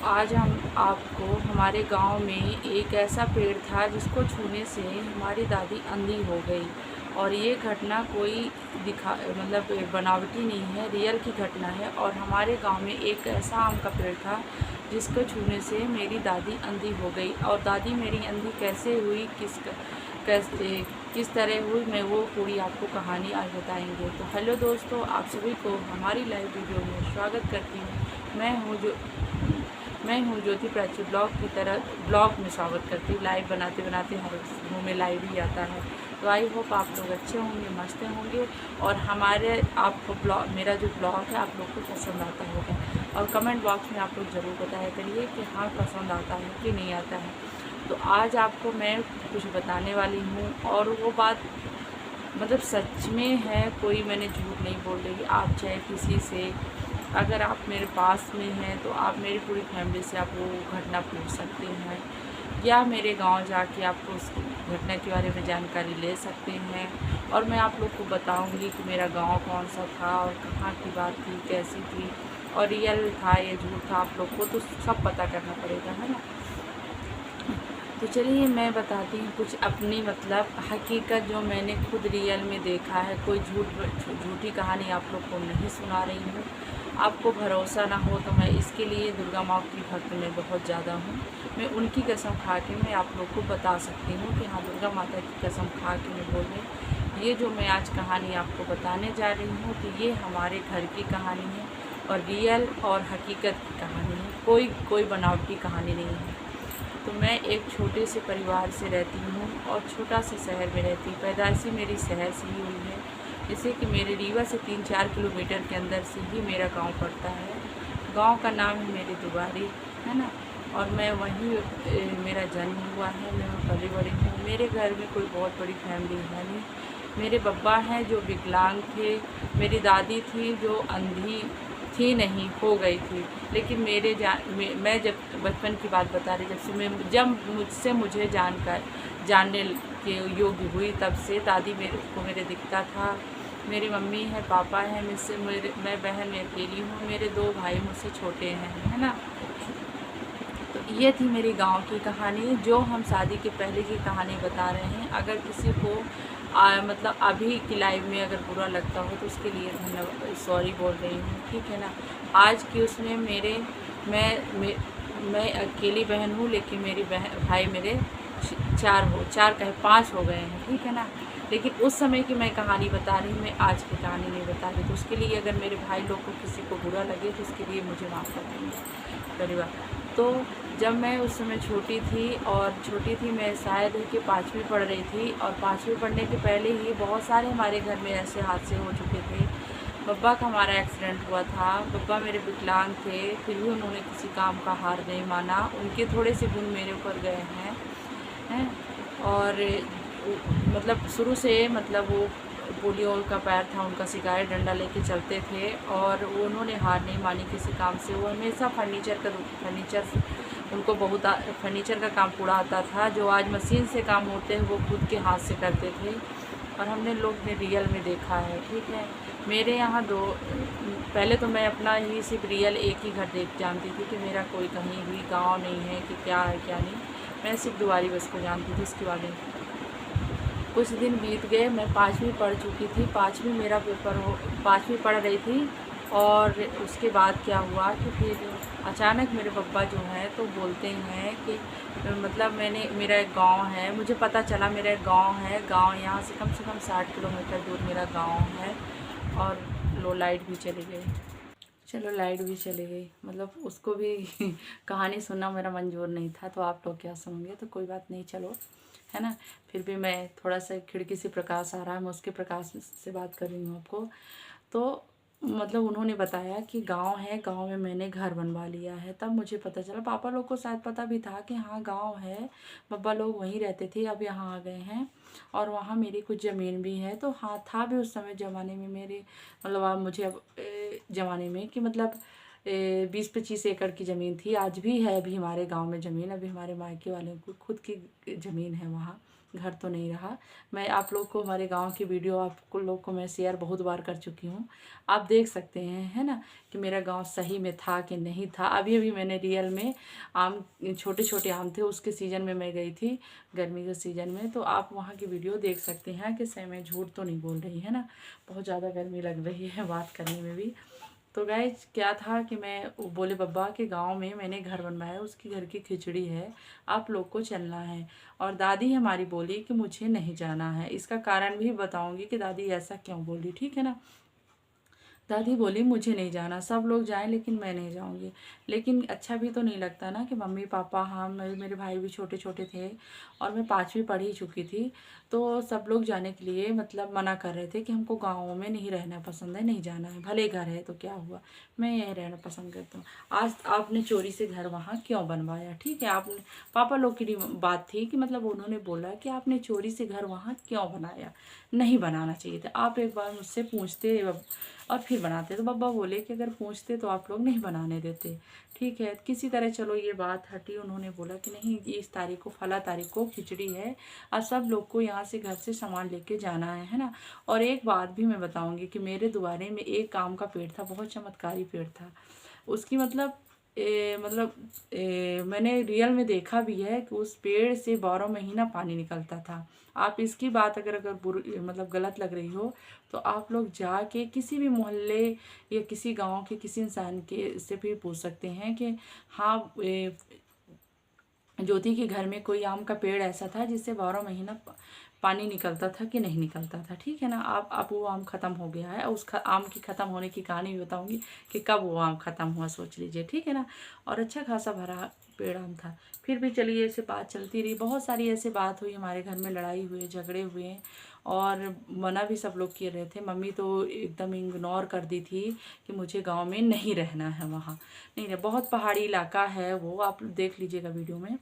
आज हम आपको हमारे गांव में एक ऐसा पेड़ था जिसको छूने से हमारी दादी अंधी हो गई। और ये घटना कोई मतलब बनावटी नहीं है, रियल की घटना है। और हमारे गांव में एक ऐसा आम का पेड़ था जिसको छूने से मेरी दादी अंधी हो गई। और दादी मेरी अंधी कैसे हुई, किस तरह हुई, मैं वो पूरी आपको कहानी आज बताएंगे। तो हेलो दोस्तों, आप सभी को हमारी लाइव वीडियो में स्वागत करती हूँ। मैं हूँ ज्योति प्राची। ब्लॉग में स्वागत करती हूँ। लाइव बनाते बनाते हर मुँह में लाइव ही आता है। तो आई होप आप लोग अच्छे होंगे, मस्त होंगे। और हमारे आपको मेरा जो ब्लॉग है आप लोग को पसंद आता होगा। और कमेंट बॉक्स में आप लोग ज़रूर बताया करिए कि हाँ पसंद आता है कि नहीं आता है। तो आज आपको मैं कुछ बताने वाली हूँ, और वो बात मतलब सच में है, कोई मैंने झूठ नहीं बोल रही। आप चाहे किसी से, अगर आप मेरे पास में हैं तो आप मेरी पूरी फैमिली से आप वो घटना पूछ सकते हैं, या मेरे गांव जाके आपको उस घटना के बारे में जानकारी ले सकते हैं। और मैं आप लोग को बताऊंगी कि मेरा गांव कौन सा था और कहाँ की बात थी, कैसी थी, और रियल था या झूठ था, आप लोग को तो सब पता करना पड़ेगा, है ना। तो चलिए मैं बताती हूँ कुछ अपनी मतलब हकीकत जो मैंने खुद रियल में देखा है। कोई झूठी कहानी आप लोग को नहीं सुना रही हूँ। आपको भरोसा ना हो तो मैं इसके लिए दुर्गा माँ की भक्त में बहुत ज़्यादा हूँ। मैं उनकी कसम खा के मैं आप लोग को बता सकती हूँ कि हाँ दुर्गा माता की कसम खा के मैं बोल रही। ये जो मैं आज कहानी आपको बताने जा रही हूँ तो ये हमारे घर की कहानी है, और रियल और हकीकत की कहानी है। कोई बनावटी कहानी नहीं है। तो मैं एक छोटे से परिवार से रहती हूँ और छोटा सा शहर में रहती हूँ। पैदाइशी मेरी शहर से ही हुई है, जैसे कि मेरे रीवा से 3-4 किलोमीटर के अंदर से ही मेरा गांव पड़ता है। गांव का नाम है मेरे दुबारी, है ना। और मैं वहीं मेरा जन्म हुआ है, मैं पली बड़ी हूँ। मेरे घर में कोई बहुत बड़ी फैमिली है नहीं। मेरे बब्बा हैं जो विकलांग थे, मेरी दादी थी जो अंधी थी नहीं, हो गई थी। लेकिन मैं जब बचपन की बात बता रही, जब मुझसे मुझे जानने के योग्य हुई, तब से दादी मेरे दिखता था। मेरी मम्मी है, पापा है, मैं बहन में अकेली हूँ। मेरे 2 भाई मुझसे छोटे हैं, है ना। तो ये थी मेरी गांव की कहानी, जो हम शादी के पहले की कहानी बता रहे हैं। अगर किसी को मतलब अभी की लाइव में अगर बुरा लगता हो तो उसके लिए धन्यवाद, सॉरी बोल रही हूँ, ठीक है ना। आज की उसमें मैं अकेली बहन हूँ, लेकिन मेरी भाई मेरे 5 हो गए हैं, ठीक है ना। लेकिन उस समय की मैं कहानी बता रही हूँ, मैं आज की कहानी नहीं बता रही। तो उसके लिए अगर मेरे भाई लोग को किसी को बुरा लगे तो उसके लिए मुझे माफ़ कर देंगे परिवार। तो जब मैं उस समय छोटी थी, मैं शायद कि 5वीं पढ़ रही थी। और 5वीं पढ़ने के पहले ही बहुत सारे हमारे घर में ऐसे हादसे हो चुके थे। बब्बा का हमारा एक्सीडेंट हुआ था। बब्बा मेरे विकलांग थे, फिर भी उन्होंने किसी काम का हार नहीं माना। उनके थोड़े से गुण मेरे ऊपर गए हैं। और मतलब शुरू से मतलब वो पोलियो का पैर था उनका, सिगारे डंडा लेके चलते थे। और वो उन्होंने हार नहीं मानी किसी काम से। वो हमेशा फर्नीचर उनको बहुत फर्नीचर का काम पूरा आता था। जो आज मशीन से काम होते हैं वो खुद के हाथ से करते थे, और हमने लोग ने रियल में देखा है, ठीक है। मेरे यहाँ पहले तो मैं अपना ही सिर्फ रियल एक ही घर देख जानती थी कि मेरा कोई कहीं भी गांव नहीं है कि क्या है क्या नहीं। मैं सिर्फ दुआरी बस को जानती थी, इसके बारे में। कुछ दिन बीत गए, मैं 5वीं पढ़ चुकी थी। 5वीं पढ़ रही थी। और उसके बाद क्या हुआ कि फिर अचानक मेरे पापा जो हैं तो बोलते हैं कि मतलब मेरा एक गांव है, मुझे पता चला मेरा एक गांव है। गांव यहाँ से कम 60 किलोमीटर दूर मेरा गांव है। और लो लाइट भी चली गई। चलो लाइट भी चली गई, मतलब उसको भी कहानी सुनना मेरा मंजूर नहीं था, तो आप लोग क्या सुनोगे, तो कोई बात नहीं, चलो, है ना। फिर भी मैं थोड़ा सा खिड़की से प्रकाश आ रहा है, मैं उसके प्रकाश से बात कर रही हूँ आपको। तो मतलब उन्होंने बताया कि गांव है, गांव में मैंने घर बनवा लिया है। तब मुझे पता चला। पापा लोग को शायद पता भी था कि हाँ गांव है, पापा लोग वहीं रहते थे, अब यहाँ आ गए हैं। और वहाँ मेरी कुछ ज़मीन भी है। तो हाँ था भी उस समय ज़माने में मेरे, मतलब अब मुझे अब ज़माने में कि मतलब 20-25 एकड़ की ज़मीन थी। आज भी है अभी हमारे गांव में ज़मीन, अभी हमारे मायके वालों को खुद की ज़मीन है वहाँ, घर तो नहीं रहा। मैं आप लोग को हमारे गांव की वीडियो आपको लोग को मैं शेयर बहुत बार कर चुकी हूँ। आप देख सकते हैं, है ना, कि मेरा गांव सही में था कि नहीं था। अभी अभी मैंने रियल में आम, छोटे छोटे आम थे, उसके सीज़न में मैं गई थी, गर्मी के सीज़न में। तो आप वहाँ की वीडियो देख सकते हैं कि सही में झूठ तो नहीं बोल रही, है ना। बहुत ज़्यादा गर्मी लग रही है बात करने में भी। तो गाइज क्या था कि मैं बोले बब्बा के गांव में मैंने घर बनवाया, उसकी घर की खिचड़ी है, आप लोग को चलना है। और दादी हमारी बोली कि मुझे नहीं जाना है। इसका कारण भी बताऊंगी कि दादी ऐसा क्यों बोली, ठीक है ना। दादी बोली मुझे नहीं जाना, सब लोग जाएं लेकिन मैं नहीं जाऊंगी। लेकिन अच्छा भी तो नहीं लगता ना कि मम्मी पापा, हाँ मेरे भाई भी छोटे छोटे थे और मैं 5वीं पढ़ ही चुकी थी, तो सब लोग जाने के लिए मतलब मना कर रहे थे कि हमको गाँव में नहीं रहना पसंद है, नहीं जाना है, भले घर है तो क्या हुआ, मैं यहीं रहना पसंद करता हूँ। आज आपने चोरी से घर वहाँ क्यों बनवाया, ठीक है, आपने पापा लोग की बात थी कि मतलब उन्होंने बोला कि आपने चोरी से घर वहाँ क्यों बनाया, नहीं बनाना चाहिए था, आप एक बार मुझसे पूछते और फिर बनाते। तो पापा बोले कि अगर पूछते तो आप लोग नहीं बनाने देते, ठीक है। किसी तरह चलो ये बात हटी, उन्होंने बोला कि नहीं इस तारीख को, फला तारीख को खिचड़ी है और सब लोग को यहाँ से घर से सामान लेके जाना है ना। और एक बात भी मैं बताऊंगी कि मेरे द्वारे में एक आम का पेड़ था, बहुत चमत्कारी पेड़ था। उसकी मतलब मैंने रियल में देखा भी है कि उस पेड़ से 12 महीना पानी निकलता था। आप इसकी बात अगर बुरी मतलब गलत लग रही हो तो आप लोग जाके किसी भी मोहल्ले या किसी गांव के किसी इंसान के से भी पूछ सकते हैं कि हाँ ज्योति के घर में कोई आम का पेड़ ऐसा था जिससे 12 महीना पानी निकलता था कि नहीं निकलता था, ठीक है ना। आप वो आम ख़त्म हो गया है, उस आम की ख़त्म होने की कहानी भी बताऊंगी कि कब वो आम ख़त्म हुआ, सोच लीजिए, ठीक है ना। और अच्छा खासा भरा पेड़ आम था। फिर भी चलिए ऐसे बात चलती रही, बहुत सारी ऐसे बात हुई, हमारे घर में लड़ाई हुई, झगड़े हुए और मना भी सब लोग किए रहे थे। मम्मी तो एकदम इग्नोर कर दी थी कि मुझे गाँव में नहीं रहना है, वहाँ नहीं रह, बहुत पहाड़ी इलाका है वो, आप देख लीजिएगा वीडियो में,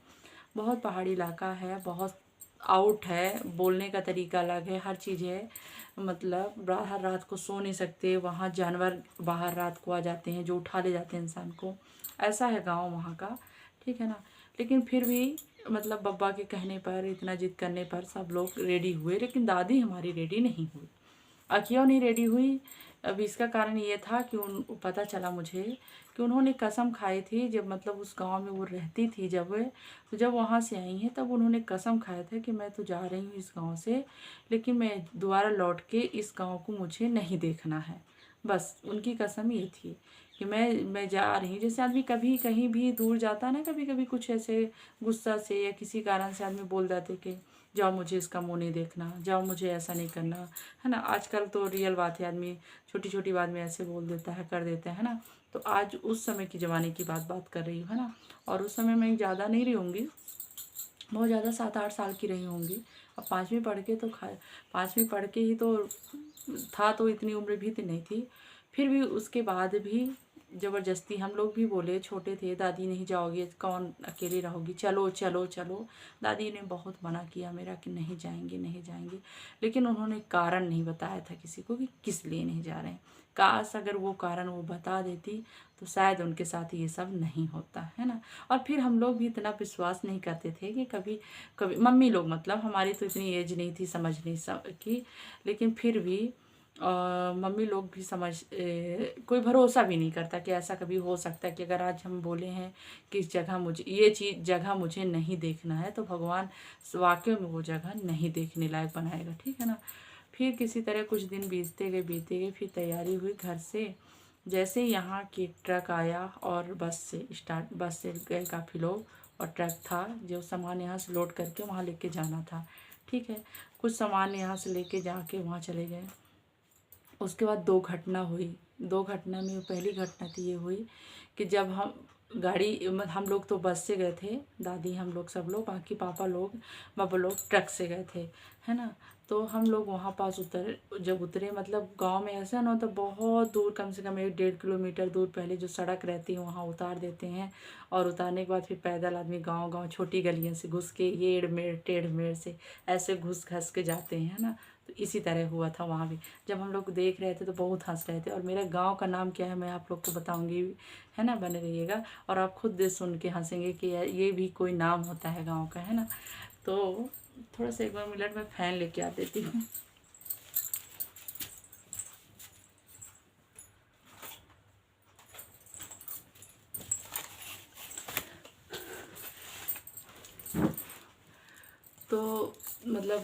बहुत पहाड़ी इलाका है, बहुत आउट है, बोलने का तरीका अलग है, हर चीज़ है। मतलब बाहर रात को सो नहीं सकते, वहाँ जानवर बाहर रात को आ जाते हैं जो उठा ले जाते हैं इंसान को, ऐसा है गांव वहाँ का, ठीक है ना। लेकिन फिर भी मतलब बब्बा के कहने पर, इतना जिद करने पर सब लोग रेडी हुए, लेकिन दादी हमारी रेडी नहीं हुई। क्यों नहीं रेडी हुई, अब इसका कारण ये था कि पता चला मुझे कि उन्होंने कसम खाई थी, जब मतलब उस गांव में वो रहती थी, तो जब वहाँ से आई हैं तब उन्होंने कसम खाया था कि मैं तो जा रही हूँ इस गांव से, लेकिन मैं दोबारा लौट के इस गांव को मुझे नहीं देखना है। बस उनकी कसम ये थी कि मैं जा रही हूँ। जैसे आदमी कभी कहीं भी दूर जाता है ना, कभी कभी कुछ ऐसे गुस्सा से या किसी कारण से आदमी बोल जाते कि जाओ मुझे इसका मुँह नहीं देखना, जाओ मुझे ऐसा नहीं करना, है ना। आजकल तो रियल बात है, आदमी छोटी छोटी बात में ऐसे बोल देता है, कर देता है ना। तो आज उस समय की ज़माने की बात कर रही हूँ, है ना। और उस समय मैं ज़्यादा नहीं रही होंगी, बहुत ज़्यादा 7-8 साल की रही होंगी। अब 5वीं पढ़ के तो 5वीं पढ़ के ही तो था, तो इतनी उम्र भी तो नहीं थी। फिर भी उसके बाद भी ज़बरदस्ती, हम लोग भी बोले, छोटे थे, दादी नहीं जाओगी, कौन अकेली रहोगी, चलो चलो चलो। दादी ने बहुत मना किया मेरा कि नहीं जाएंगे नहीं जाएंगे, लेकिन उन्होंने कारण नहीं बताया था किसी को कि किस लिए नहीं जा रहे हैं। काश अगर वो कारण वो बता देती तो शायद उनके साथ ये सब नहीं होता, है ना। और फिर हम लोग भी इतना विश्वास नहीं करते थे कि कभी कभी मम्मी लोग, मतलब हमारी तो इतनी एज नहीं थी समझ नहीं की, लेकिन फिर भी मम्मी लोग भी कोई भरोसा भी नहीं करता कि ऐसा कभी हो सकता है कि अगर आज हम बोले हैं कि इस जगह मुझे ये चीज़ जगह मुझे नहीं देखना है, तो भगवान वाकई में वो जगह नहीं देखने लायक बनाएगा, ठीक है ना। फिर किसी तरह कुछ दिन बीतते गए, फिर तैयारी हुई घर से। जैसे यहाँ की ट्रक आया और बस से गए काफ़ी लोग, और ट्रक था जो सामान यहाँ से लोड करके वहाँ लेके जाना था, ठीक है। कुछ सामान यहाँ से लेके जाके वहाँ चले गए। उसके बाद 2 घटना हुई। 2 घटना में पहली घटना तो ये हुई कि जब हम लोग तो बस से गए थे, दादी हम लोग सब लोग, बाकी पापा लोग ट्रक से गए थे, है ना। तो हम लोग वहाँ पास जब उतरे, मतलब गांव में ऐसा ना, तो बहुत दूर, कम से कम 1-1.5 किलोमीटर दूर पहले जो सड़क रहती है वहाँ उतार देते हैं, और उतारने के बाद फिर पैदल आदमी गाँव छोटी गलियों से घुस के, ये एड़ टेढ़ मेढ़ से ऐसे घुस घस के जाते हैं, है ना। तो इसी तरह हुआ था वहाँ भी। जब हम लोग देख रहे थे तो बहुत हंस रहे थे। और मेरे गांव का नाम क्या है मैं आप लोग को बताऊंगी, है ना, बने रहिएगा। और आप खुद सुन के हंसेंगे कि ये भी कोई नाम होता है गांव का, है ना। तो थोड़ा सा 1 मिनट में फ़ैन लेके आ देती हूँ। तो मतलब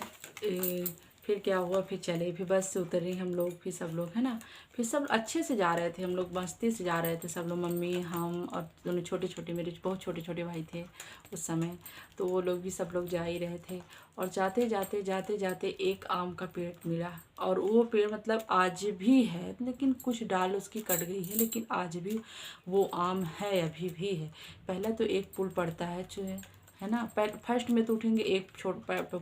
फिर क्या हुआ, फिर चले, फिर बस से उतरे हम लोग, फिर सब लोग है ना, फिर सब अच्छे से जा रहे थे, हम लोग मस्ती से जा रहे थे सब लोग, मम्मी, हम और दोनों छोटे छोटे, मेरे बहुत छोटे छोटे भाई थे उस समय। तो वो लोग भी सब लोग जा ही रहे थे। और जाते जाते जाते जाते एक आम का पेड़ मिला, और वो पेड़ मतलब आज भी है, लेकिन कुछ डाल उसकी कट गई है, लेकिन आज भी वो आम है, अभी भी है। पहले तो एक पुल पड़ता है है ना, फर्स्ट में तो उठेंगे, एक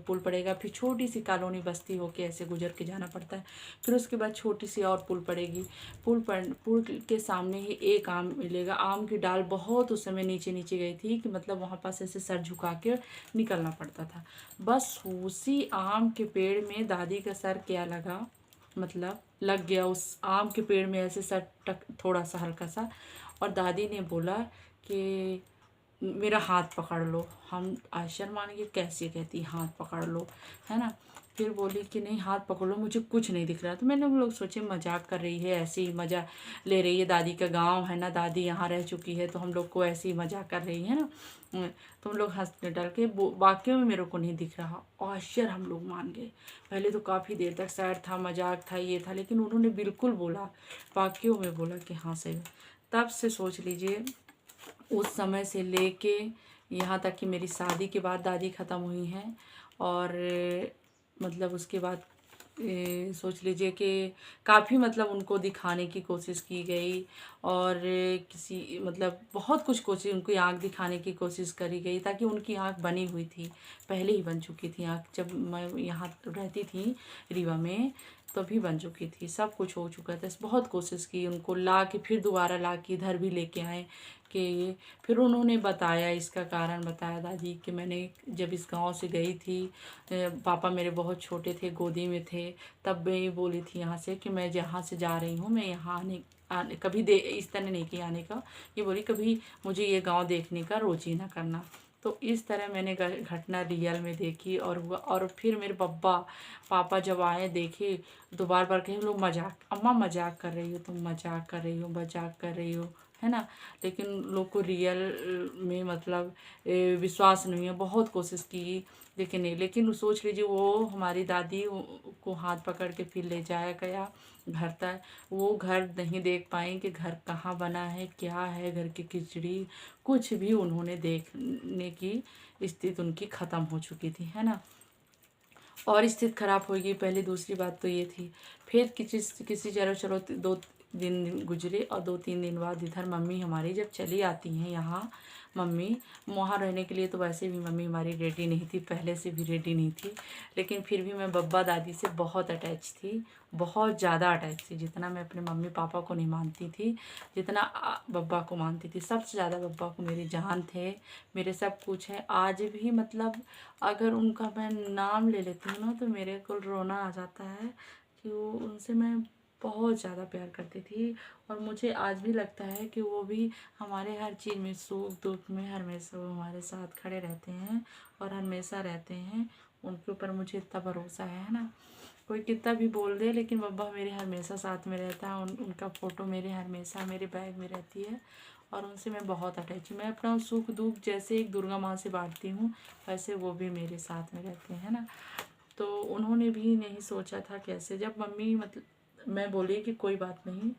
पुल पड़ेगा, फिर छोटी सी कॉलोनी बस्ती होके ऐसे गुजर के जाना पड़ता है, फिर उसके बाद छोटी सी और पुल पड़ेगी। पुल के सामने ही एक आम मिलेगा। आम की डाल बहुत उस समय नीचे नीचे गई थी कि मतलब वहाँ पास ऐसे सर झुका के निकलना पड़ता था। बस उसी आम के पेड़ में दादी का सर क्या लगा, मतलब लग गया उस आम के पेड़ में, ऐसे सर टक थोड़ा सा हल्का सा। और दादी ने बोला कि मेरा हाथ पकड़ लो। हम आश्चर्य मान गए, कैसे कहती हाथ पकड़ लो, है ना। फिर बोली कि नहीं हाथ पकड़ लो, मुझे कुछ नहीं दिख रहा। तो मैंने, हम लोग सोचे मजाक कर रही है, ऐसे ही मजा ले रही है, दादी का गांव है ना, दादी यहाँ रह चुकी है, तो हम लोग को ऐसे ही मजाक कर रही है ना। तो हम लोग हंसने डर के, वाकई में मेरे को नहीं दिख रहा। आश्चर्य हम लोग मान गए। पहले तो काफ़ी देर तक सैड था, मजाक था, ये था, लेकिन उन्होंने बिल्कुल बोला, वाकई में बोला कि हाँ सही। तब से सोच लीजिए, उस समय से लेके यहाँ तक कि मेरी शादी के बाद दादी ख़त्म हुई हैं। और मतलब उसके बाद सोच लीजिए कि काफ़ी मतलब उनको दिखाने की कोशिश की गई, और किसी मतलब बहुत कुछ कोशिश, उनकी आँख दिखाने की कोशिश करी गई, ताकि उनकी आँख बनी हुई थी, पहले ही बन चुकी थी आँख, जब मैं यहाँ रहती थी रीवा में, तभी बन चुकी थी, सब कुछ हो चुका था। बहुत कोशिश की उनको ला के, फिर दोबारा ला के इधर भी लेके आए कि ये। फिर उन्होंने बताया, इसका कारण बताया दादी कि मैंने जब इस गांव से गई थी, पापा मेरे बहुत छोटे थे, गोदी में थे, तब मैं ये बोली थी यहाँ से कि मैं जहाँ से जा रही हूँ, मैं यहाँ आने कभी दे इस तरह नहीं कि आने का, ये बोली कभी मुझे ये गांव देखने का रोजी ना करना। तो इस तरह मैंने घटना रियल में देखी और हुआ। और फिर मेरे पापा जब आए, देखे, दो बार बार कहे, लोग मजाक, अम्मा मजाक कर रही हो तुम, मजाक कर रही हो, मजाक कर रही हो, है ना। लेकिन लोग को रियल में मतलब विश्वास नहीं है। बहुत कोशिश की, लेकिन नहीं। लेकिन सोच लीजिए, वो हमारी दादी को हाथ पकड़ के फिर ले जाया गया घर तक। वो घर नहीं देख पाई कि घर कहाँ बना है, क्या है, घर की खिचड़ी, कुछ भी उन्होंने देखने की स्थिति उनकी ख़त्म हो चुकी थी, है ना। और स्थिति खराब होगी, पहले दूसरी बात तो ये थी। फिर किसी किसी चलो चलो 2 दिन गुजरे, और 2-3 दिन बाद इधर मम्मी हमारी जब चली आती हैं यहाँ, मम्मी वहाँ रहने के लिए, तो वैसे भी मम्मी हमारी रेडी नहीं थी, पहले से भी रेडी नहीं थी। लेकिन फिर भी मैं बब्बा दादी से बहुत अटैच थी, बहुत ज़्यादा अटैच थी। जितना मैं अपने मम्मी पापा को नहीं मानती थी, जितना बब्बा को मानती थी। सबसे ज़्यादा बब्बा को मेरी जान थे, मेरे सब कुछ है। आज भी मतलब अगर उनका मैं नाम ले लेती हूँ ना, तो मेरे को रोना आ जाता है कि वो, उनसे मैं बहुत ज़्यादा प्यार करती थी। और मुझे आज भी लगता है कि वो भी हमारे हर चीज़ में, सुख दुख में हमेशा वो हमारे साथ खड़े रहते हैं और हमेशा रहते हैं। उनके ऊपर मुझे इतना भरोसा है ना, कोई कितना भी बोल दे, लेकिन बब्बा मेरे हमेशा साथ में रहता है। उनका फ़ोटो मेरे हमेशा मेरे बैग में रहती है, और उनसे मैं बहुत अटैच हूँ। मैं अपना सुख दुख जैसे एक दुर्गा माँ से बांटती हूँ, वैसे वो भी मेरे साथ में रहते हैं ना। तो उन्होंने भी नहीं सोचा था कैसे, जब मम्मी मतलब मैं बोली कि कोई बात नहीं,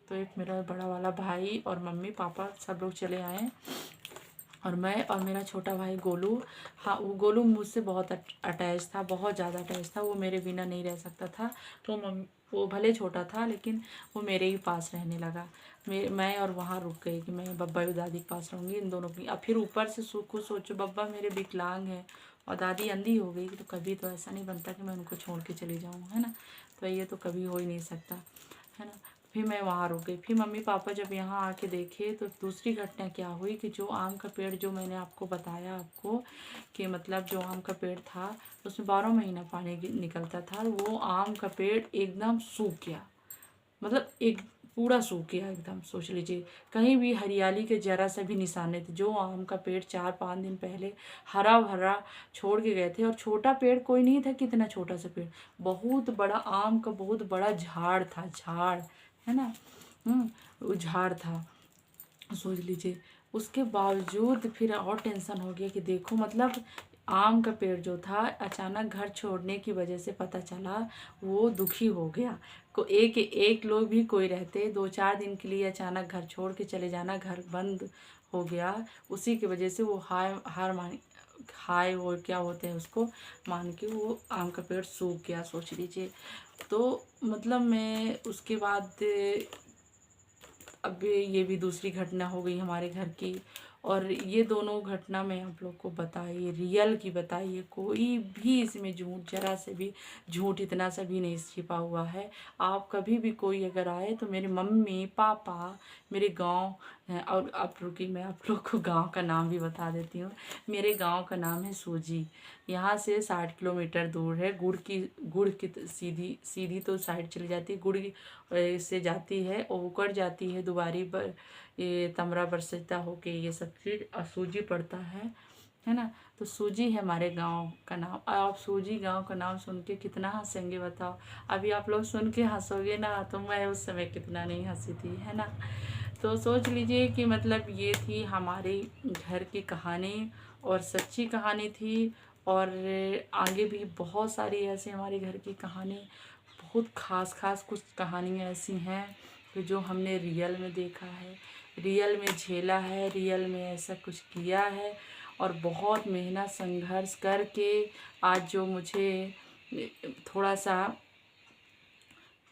तो एक मेरा बड़ा वाला भाई और मम्मी पापा सब लोग चले आए, और मैं और मेरा छोटा भाई गोलू। हाँ, वो गोलू मुझसे बहुत अटैच था, बहुत ज़्यादा अटैच था, वो मेरे बिना नहीं रह सकता था। तो वो भले छोटा था, लेकिन वो मेरे ही पास रहने लगा। मैं और वहाँ रुक गई कि मैं बब्बा और दादी के पास रहूँगी, इन दोनों की। अब फिर ऊपर से खुद सोचो, बब्बा मेरे विकलांग है और दादी अंधी हो गई, तो कभी तो ऐसा नहीं बनता कि मैं उनको छोड़ के चली जाऊँ, है ना। तो ये तो कभी हो ही नहीं सकता, है ना। फिर मैं वहाँ रुक गई। फिर मम्मी पापा जब यहाँ आके देखे, तो दूसरी घटना क्या हुई कि जो आम का पेड़, जो मैंने आपको बताया आपको कि मतलब जो आम का पेड़ था, उसमें 12 महीना पानी निकलता था, वो आम का पेड़ एकदम सूख गया। मतलब एक पूरा सूख गया एकदम। सोच लीजिए कहीं भी हरियाली के जरा सा भी निशान नहीं थे। जो आम का पेड़ 4-5 दिन पहले हरा भरा छोड़ के गए थे, और छोटा पेड़ कोई नहीं था, कितना छोटा सा पेड़, बहुत बड़ा आम का बहुत बड़ा झाड़ था, झाड़ है ना। वो झाड़ था, सोच लीजिए। उसके बावजूद फिर और टेंशन हो गया कि देखो मतलब आम का पेड़ जो था अचानक घर छोड़ने की वजह से पता चला वो दुखी हो गया। को एक एक लोग भी कोई रहते 2-4 दिन के लिए अचानक घर छोड़ के चले जाना, घर बंद हो गया। उसी की वजह से वो हार मान हाय वो क्या होते हैं उसको मान के वो आम का पेड़ सूख गया, सोच लीजिए। तो मतलब मैं उसके बाद अब ये भी दूसरी घटना हो गई हमारे घर की। और ये दोनों घटना मैं आप लोग को बताई, रियल की बताई है, कोई भी इसमें झूठ, जरा से भी झूठ इतना सा भी नहीं छिपा हुआ है। आप कभी भी कोई अगर आए तो मेरे मम्मी पापा, मेरे गांव और आप रुकी मैं आप लोग को गांव का नाम भी बता देती हूँ। मेरे गांव का नाम है सूजी। यहाँ से 60 किलोमीटर दूर है। गुड़ की सीधी सीधी तो साइड चली जाती है, गुड़ से जाती है और उकड़ जाती है दुबारी पर, ये तमरा बरसता होके ये सब चीज़, और सूजी पड़ता है ना। तो सूजी है हमारे गांव का नाम। आप सूजी गांव का नाम सुन के कितना हंसेंगे बताओ। अभी आप लोग सुन के हंसोगे ना, तो मैं उस समय कितना नहीं हंसी थी, है ना। तो सोच लीजिए कि मतलब ये थी हमारी घर की कहानी, और सच्ची कहानी थी। और आगे भी बहुत सारी ऐसी हमारे घर की कहानी, बहुत ख़ास ख़ास कुछ कहानियाँ ऐसी हैं कि जो हमने रियल में देखा है, रियल में झेला है, रियल में ऐसा कुछ किया है। और बहुत मेहनत संघर्ष करके आज जो मुझे थोड़ा सा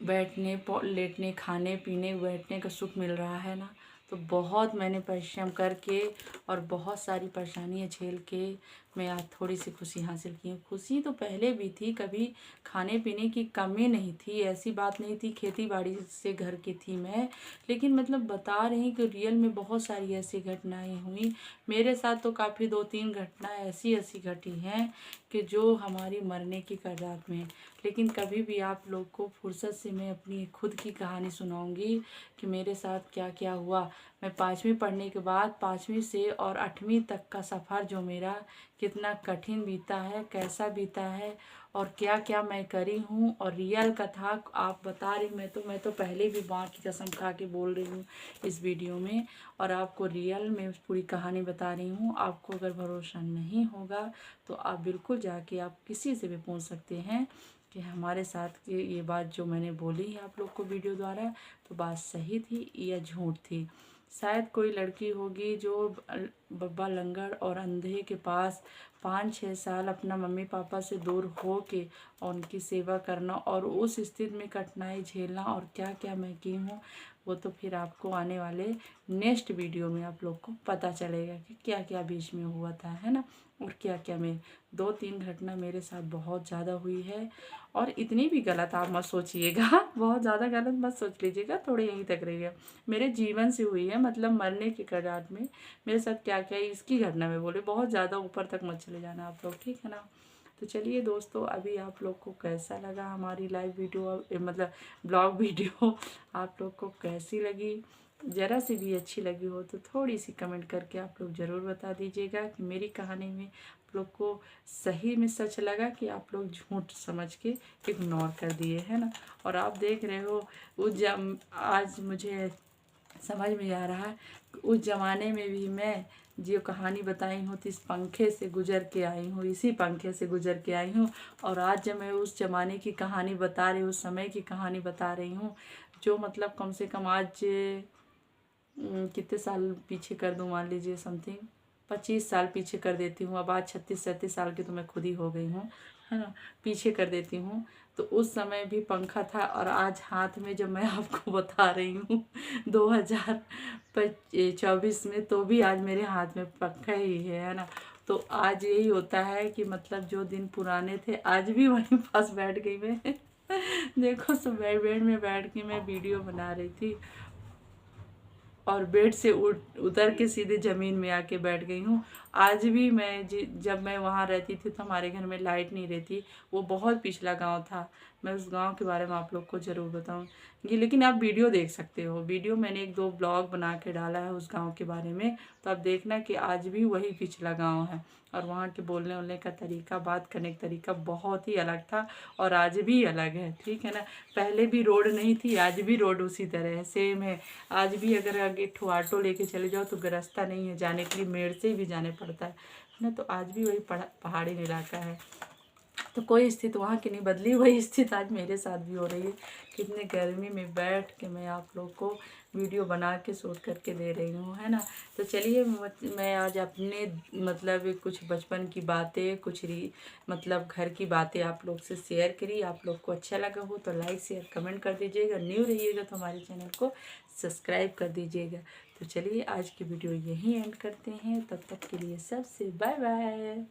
बैठने लेटने खाने पीने बैठने का सुख मिल रहा है ना, तो बहुत मैंने परिश्रम करके और बहुत सारी परेशानियां झेल के मैं आज थोड़ी सी खुशी हासिल की हूँ। खुशी तो पहले भी थी, कभी खाने पीने की कमी नहीं थी, ऐसी बात नहीं थी, खेती बाड़ी से घर की थी मैं। लेकिन मतलब बता रही कि रियल में बहुत सारी ऐसी घटनाएं हुई मेरे साथ। तो काफ़ी 2-3 घटनाएं ऐसी ऐसी घटी हैं कि जो हमारी मरने की कगार में। लेकिन कभी भी आप लोग को फुर्सत से मैं अपनी खुद की कहानी सुनाऊंगी कि मेरे साथ क्या क्या हुआ। मैं 5वीं पढ़ने के बाद 5वीं से और 8वीं तक का सफ़र जो मेरा कितना कठिन बीता है, कैसा बीता है, और क्या क्या मैं करी हूँ, और रियल कथा आप बता रही। मैं तो पहले भी माँ की कसम खा के बोल रही हूँ इस वीडियो में, और आपको रियल में पूरी कहानी बता रही हूँ। आपको अगर भरोसा नहीं होगा तो आप बिल्कुल जाके आप किसी से भी पूछ सकते हैं कि हमारे साथ ये बात जो मैंने बोली है आप लोग को वीडियो द्वारा, तो बात सही थी या झूठ थी। शायद कोई लड़की होगी जो बब्बा लंगड़ और अंधे के पास 5-6 साल अपना मम्मी पापा से दूर हो के और उनकी सेवा करना, और उस स्थिति में कठिनाई झेलना, और क्या क्या मैं की हूँ, वो तो फिर आपको आने वाले नेक्स्ट वीडियो में आप लोग को पता चलेगा कि क्या क्या बीच में हुआ था, है ना। और क्या क्या मैं 2-3 घटना मेरे साथ बहुत ज़्यादा हुई है, और इतनी भी गलत आप मत सोचिएगा बहुत ज़्यादा गलत मत सोच लीजिएगा, थोड़ी यहीं तक रहिए। मेरे जीवन से हुई है, मतलब मरने के कगार में मेरे साथ क्या क्या इसकी घटना में बोले, बहुत ज़्यादा ऊपर तक मत चले जाना आप लोग, ठीक है ना। तो चलिए दोस्तों, अभी आप लोग को कैसा लगा हमारी लाइव वीडियो, मतलब ब्लॉग वीडियो आप लोग को कैसी लगी। ज़रा सी भी अच्छी लगी हो तो थोड़ी सी कमेंट करके आप लोग ज़रूर बता दीजिएगा कि मेरी कहानी में आप लोग को सही में सच लगा कि आप लोग झूठ समझ के इग्नोर कर दिए, है ना। और आप देख रहे हो आज मुझे समझ में आ रहा है, उस ज़माने में भी मैं जो कहानी बताई हूँ तो इस पंखे से गुजर के आई हूँ, इसी पंखे से गुजर के आई हूँ। और आज जब मैं उस ज़माने की कहानी बता रही हूँ, उस समय की कहानी बता रही हूँ, जो मतलब कम से कम आज कितने साल पीछे कर दूँ, मान लीजिए समथिंग 25 साल पीछे कर देती हूँ। अब आज 36-37 साल की तो मैं खुद ही हो गई हूँ, है ना, पीछे कर देती हूँ। तो उस समय भी पंखा था, और आज हाथ में जब मैं आपको बता रही हूँ 2024 में, तो भी आज मेरे हाथ में पंखा ही है ना। तो आज यही होता है कि मतलब जो दिन पुराने थे आज भी वहीं पास बैठ गई मैं देखो, सब बेड में बैठ के मैं वीडियो बना रही थी, और बेड से उतर के सीधे ज़मीन में आके बैठ गई हूँ। आज भी मैं जब मैं वहाँ रहती थी तो हमारे घर में लाइट नहीं रहती, वो बहुत पिछला गांव था, मैं उस गांव के बारे में आप लोग को ज़रूर बताऊंगी। लेकिन आप वीडियो देख सकते हो, वीडियो मैंने 1-2 ब्लॉग बना के डाला है उस गांव के बारे में, तो आप देखना कि आज भी वही पिछला गांव है और वहाँ के बोलने वोलने का तरीका, बात करने का तरीका बहुत ही अलग था और आज भी अलग है, ठीक है ना। पहले भी रोड नहीं थी, आज भी रोड उसी तरह है, सेम है। आज भी अगर आगे एक ऑटो लेके चले जाओ तो रास्ता नहीं है जाने के लिए, मेड़ से भी जाने पड़ता है ना। तो आज भी वही पहाड़ी इलाका है, तो कोई स्थिति वहाँ की नहीं बदली, वही स्थिति आज मेरे साथ भी हो रही है। कितने गर्मी में बैठ के मैं आप लोग को वीडियो बना के शूट करके दे रही हूँ, है ना। तो चलिए मैं आज अपने मतलब कुछ बचपन की बातें, कुछ मतलब घर की बातें आप लोग से शेयर करी। आप लोग को अच्छा लगा हो तो लाइक शेयर कमेंट कर दीजिएगा, न्यू रहिएगा तो हमारे चैनल को सब्सक्राइब कर दीजिएगा। तो चलिए आज की वीडियो यहीं एंड करते हैं, तब तक के लिए सबसे बाय बाय।